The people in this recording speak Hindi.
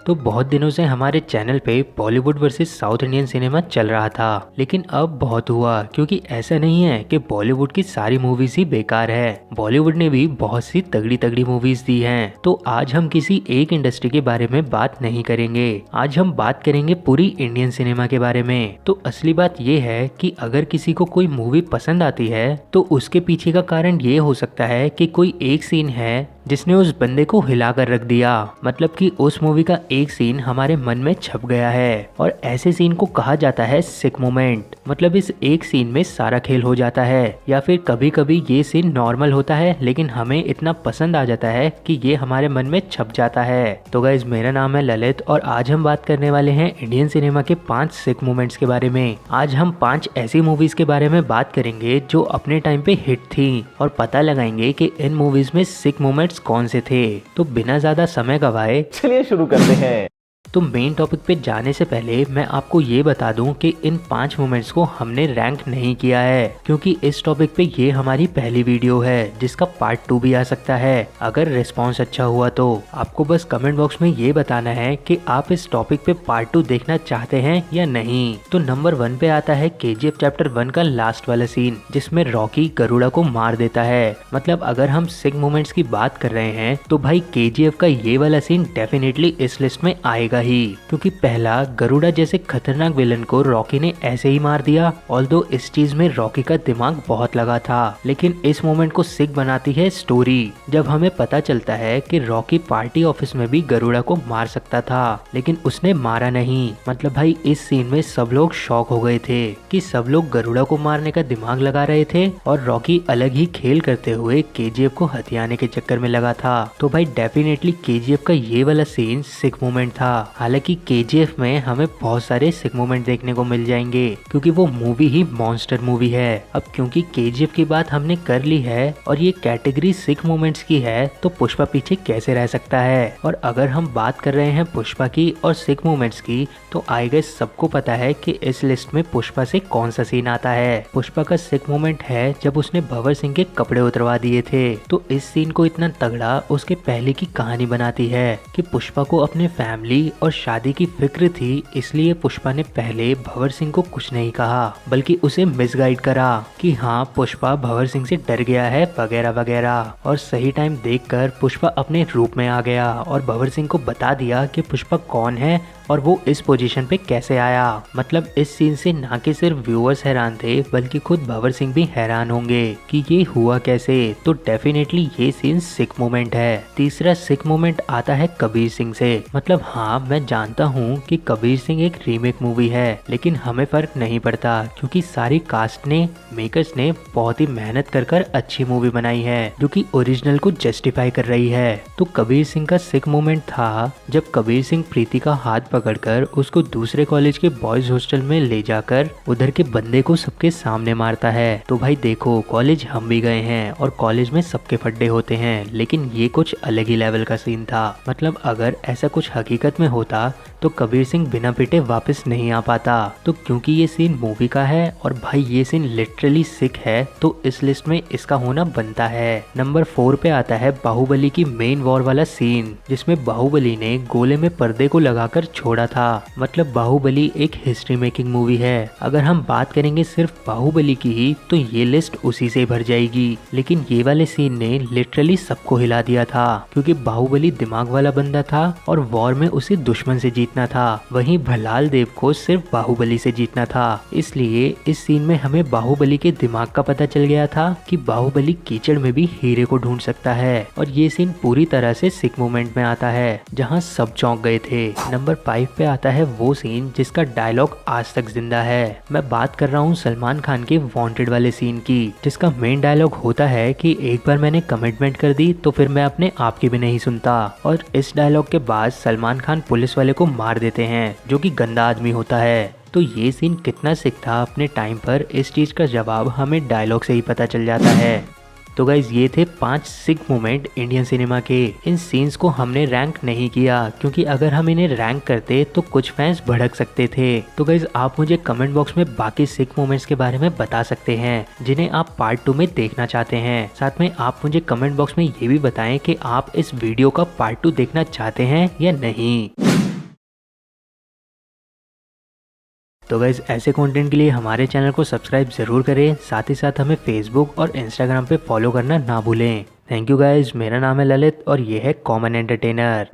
तो बहुत दिनों से हमारे चैनल पे Bollywood versus south Indian cinema चल रहा था, लेकिन अब बहुत हुआ क्योंकि ऐसा नहीं है कि बॉलीवुड की सारी मूवीज ही बेकार है। बॉलीवुड ने भी बहुत सी तगड़ी तगड़ी मूवीज दी हैं। तो आज हम किसी एक इंडस्ट्री के बारे में बात नहीं करेंगे, आज हम बात करेंगे पूरी इंडियन सिनेमा के बारे में। तो असली बात ये है कि अगर किसी को कोई मूवी पसंद आती है तो उसके पीछे का कारण ये हो सकता है कि कोई एक सीन है जिसने उस बंदे को हिला कर रख दिया। मतलब कि उस मूवी का एक सीन हमारे मन में छप गया है और ऐसे सीन को कहा जाता है सिक मोमेंट। मतलब इस एक सीन में सारा खेल हो जाता है, या फिर कभी कभी ये सीन नॉर्मल होता है लेकिन हमें इतना पसंद आ जाता है कि ये हमारे मन में छप जाता है। तो गाइज, मेरा नाम है ललित और आज हम बात करने वाले हैं इंडियन सिनेमा के 5 सिक मोमेंट्स के बारे में। आज हम 5 ऐसी मूवीज के बारे में बात करेंगे जो अपने टाइम पे हिट थी और पता लगाएंगे कि इन मूवीज में सिक मोमेंट्स कौन से थे। तो बिना ज्यादा समय गवाए चलिए शुरू करते हैं। तो मेन टॉपिक पे जाने से पहले मैं आपको ये बता दूं कि इन 5 मोमेंट्स को हमने रैंक नहीं किया है, क्योंकि इस टॉपिक पे ये हमारी पहली वीडियो है जिसका पार्ट 2 भी आ सकता है। अगर रिस्पांस अच्छा हुआ तो आपको बस कमेंट बॉक्स में ये बताना है कि आप इस टॉपिक पे पार्ट 2 देखना चाहते हैं या नहीं। तो नंबर 1 पे आता है KGF चैप्टर 1 का लास्ट वाला सीन जिसमें रॉकी गरुड़ा को मार देता है। मतलब अगर हम सिक मोमेंट्स की बात कर रहे हैं तो भाई KGF का ये वाला सीन डेफिनेटली इस लिस्ट में आएगा ही, क्योंकि पहला, गरुड़ा जैसे खतरनाक विलन को रॉकी ने ऐसे ही मार दिया। ऑल्दो इस चीज में रॉकी का दिमाग बहुत लगा था, लेकिन इस मोमेंट को सिक बनाती है स्टोरी, जब हमें पता चलता है कि रॉकी पार्टी ऑफिस में भी गरुड़ा को मार सकता था लेकिन उसने मारा नहीं। मतलब भाई इस सीन में सब लोग शॉक हो गए थे कि सब लोग गरुड़ा को मारने का दिमाग लगा रहे थे और रॉकी अलग ही खेल करते हुए KGF को हथियाने के चक्कर में लगा था। तो भाई डेफिनेटली KGF का ये वाला सीन सिक मोमेंट था। हालांकि KGF में हमें बहुत सारे सिक मोमेंट देखने को मिल जाएंगे क्योंकि वो मूवी ही मॉन्स्टर मूवी है। अब क्योंकि KGF की बात हमने कर ली है और ये कैटेगरी सिक मोमेंट्स की है तो पुष्पा पीछे कैसे रह सकता है। और अगर हम बात कर रहे हैं पुष्पा की और सिक मोमेंट्स की तो आई गेस सबको पता है कि इस लिस्ट में पुष्पा से कौन सा सीन आता है। पुष्पा का सिक मोमेंट है जब उसने भंवर सिंह के कपड़े उतरवा दिए थे। तो इस सीन को इतना तगड़ा उसके पहले की कहानी बनाती है कि पुष्पा को अपने फैमिली और शादी की फिक्र थी, इसलिए पुष्पा ने पहले भंवर सिंह को कुछ नहीं कहा बल्कि उसे मिसगाइड करा कि हाँ पुष्पा भंवर सिंह से डर गया है वगैरह वगैरह। और सही टाइम देखकर पुष्पा अपने रूप में आ गया और भंवर सिंह को बता दिया कि पुष्पा कौन है और वो इस पोजीशन पे कैसे आया। मतलब इस सीन से ना कि सिर्फ व्यूअर्स हैरान थे बल्कि खुद भंवर सिंह भी हैरान होंगे कि ये हुआ कैसे। तो डेफिनेटली ये सीन सिक मोमेंट है। तीसरा सिक मोमेंट आता है कबीर सिंह से। मतलब हाँ, मैं जानता हूँ कि कबीर सिंह एक रीमेक मूवी है लेकिन हमें फर्क नहीं पड़ता क्योंकि सारी कास्ट ने, मेकर्स ने बहुत ही मेहनत कर अच्छी मूवी बनाई है जो कि ओरिजिनल को जस्टिफाई कर रही है। तो कबीर सिंह का सिक मोमेंट था जब कबीर सिंह प्रीति का हाथ पकड़कर उसको दूसरे कॉलेज के बॉयज हॉस्टल में ले जाकर उधर के बंदे को सबके सामने मारता है। तो भाई देखो, कॉलेज हम भी गए हैं और कॉलेज में सबके फड्डे होते हैं, लेकिन ये कुछ अलग ही लेवल का सीन था। मतलब अगर ऐसा कुछ हकीकत में होता तो कबीर सिंह बिना पिटे वापस नहीं आ पाता। तो क्योंकि ये सीन मूवी का है और भाई ये सीन लिटरली सिक है तो इस लिस्ट में इसका होना बनता है। नंबर 4 पे आता है बाहुबली की मेन वॉर वाला सीन जिसमें बाहुबली ने गोले में पर्दे को लगाकर छोड़ा था। मतलब बाहुबली एक हिस्ट्री मेकिंग मूवी है। अगर हम बात करेंगे सिर्फ बाहुबली की ही तो ये लिस्ट उसी से भर जाएगी, लेकिन ये वाले सीन ने लिटरली सबको हिला दिया था क्योंकि बाहुबली दिमाग वाला बंदा था और वॉर में उसे दुश्मन से जीतना था, वहीं भलाल देव को सिर्फ बाहुबली से जीतना था। इसलिए इस सीन में हमें बाहुबली के दिमाग का पता चल गया था कि बाहुबली कीचड़ में भी हीरे को ढूंढ सकता है। और ये सीन पूरी तरह से सिक मोमेंट में आता है जहाँ सब चौंक गए थे। नंबर 5 पे आता है वो सीन जिसका डायलॉग आज तक जिंदा है। मैं बात कर रहा हूँ सलमान खान के वांटेड वाले सीन की, जिसका मेन डायलॉग होता है कि एक बार मैंने कमिटमेंट कर दी तो फिर मैं अपने आप की भी नहीं सुनता। और इस डायलॉग के बाद सलमान खान पुलिस वाले को मार देते हैं जो कि गंदा आदमी होता है। तो ये सीन कितना सिक था अपने टाइम पर, इस चीज का जवाब हमें डायलॉग से ही पता चल जाता है। तो गाइज ये थे 5 सिक मोमेंट इंडियन सिनेमा के। इन सीन्स को हमने रैंक नहीं किया क्योंकि अगर हम इन्हें रैंक करते तो कुछ फैंस भड़क सकते थे। तो गाइज आप मुझे कमेंट बॉक्स में बाकी सिक मोमेंट्स के बारे में बता सकते हैं जिन्हें आप पार्ट 2 में देखना चाहते हैं। साथ में आप मुझे कमेंट बॉक्स में ये भी बताएं कि आप इस वीडियो का पार्ट 2 देखना चाहते हैं या नहीं। तो गाइस ऐसे कंटेंट के लिए हमारे चैनल को सब्सक्राइब ज़रूर करें, साथ ही साथ हमें फेसबुक और इंस्टाग्राम पे फॉलो करना ना भूलें। थैंक यू गाइस, मेरा नाम है ललित और ये है कॉमन एंटरटेनर।